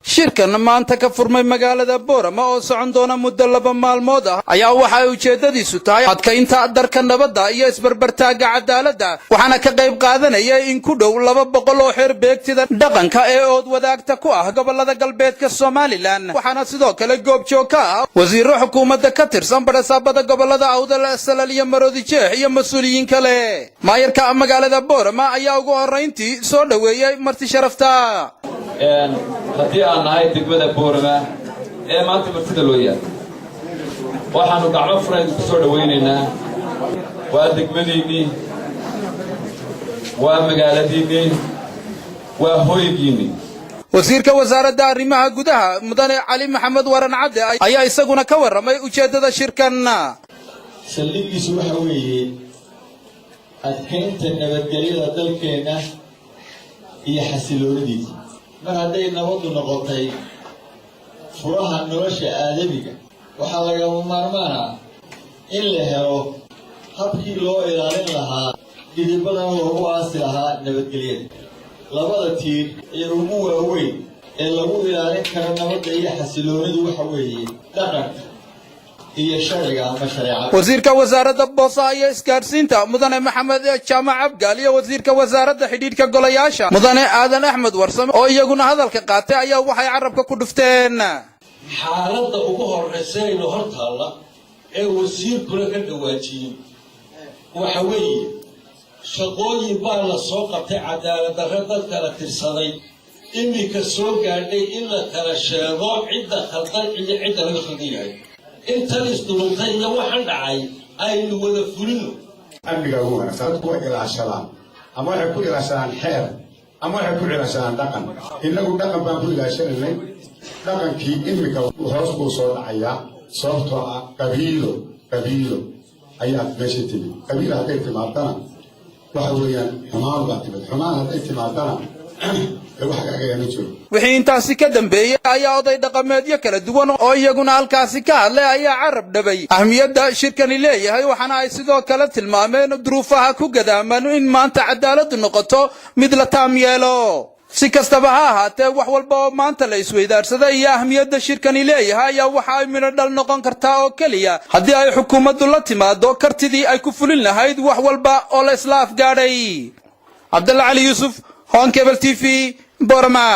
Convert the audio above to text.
shirkan maanta ka furmay magaalada Boorama oo socon doona muddo 2 maalmood ah ayaa waxa ay ujeedadiisu tahay adkaynta darka nabadda iyo isbarbartaaga cadaaladda waxaana ka qayb qaadanaya in ku dhow 200 oo xeer beegtida dhaqanka ee ood wadaagta ku ah gobolada galbeedka Soomaaliland waxaana sidoo kale goob joog ka ah wasiirro xukuumadda ka tirsan barasaabada gobolada Awdal Salal iyo Maroodi Jeex iyo mas'uuliyiin kale maayarka magaalada Boorama ayaa ugu horeyntii soo dhaweeyay marti sharafta haddii aan nahay degmada Boorama ee maanta martida loo yahay waxaanu gacmo furan ku soo dhaweynaynaa waa degmadiinii waa magaaladiinii waa hoygiinii wasiirka wasaaradda arrimaha gudaha mudane Cali Maxamed Waran Cabdi ayaa isaguna ka waramay ujeedada shirkan saldhigiisu waxa weeye adkeynta nabadgelyada dalkeena iyo xasiloonidiisa mar hadday nabadu noqotay furaha nolosha aadamiga waxaa lagama maarmaan ah in la helo habkii loo ilaalin lahaa dhidibbadan loogu aasi lahaa nabadgelyada labada tiir ee ugu waaweyn ee lagu ilaalin karo nabadda iyo xasiloonidu waxa weeye dhaqanka iyo sharciga ama shareecada wasiirka wasaaradda boosaha iyo isgaarsiinta mudane Maxamed Jaamac Abgaal iyo wasiirka wasaaradda xidhiidhka golayaasha mudane Aadan Axmed Warsame oo iyaguna hadalka qaatay ayaa waxay carabka ku dhufteen xaaladda ugu horeysa ee hortaalla ee wasiirkuna ka dhawaajiyay waxa weeye shaqooyin baa la soo qabtay cadaalad darro dadka la tirsaday imika soo gaadhay in la kala sheego cidda khaldan iyo cidda laga khaldan yahay inta isdulantay iyo waxaan dhacay aynu wada fulino amniga ugu wanaagsan dadku way ilaashadaan ama waxay ku ilaashadaan xeer ama waxay ku ilaashadaan dhaqan inagu dhaqan baan ku ilaashanaynay dhaqankii imika hoos buu soo dhacayaa sababtoo ah qabiilo ayaa meesha timi qabiil hadday timaadana waxa weeyaan xumaan baa timid xumaan hadday timaadana wixii intaasi ka dambeeyay ayaa oday dhaqameedyo kala duwan oo iyaguna halkaasi ka hadlay ayaa carab dhabay ahmiyadda shirkani leeyahay waxaana ay sidoo kale tilmaameen duruufaha ku gadaaman in maanta cadaaladdu noqoto mid la taam yeelo si kastaba ha ahaatee wax walba oo maanta la isweydaarsaday iyo ahmiyadda shirkani leeyahay ayaa waxa ay midho dhal noqon kartaa oo keliya haddii ay xukuumaddu la timaado kartidii ay ku fulin lahayd wax walba oo la isla afgaadhay Cabdalla Cali Yuusuf Hon Cable TV Boorama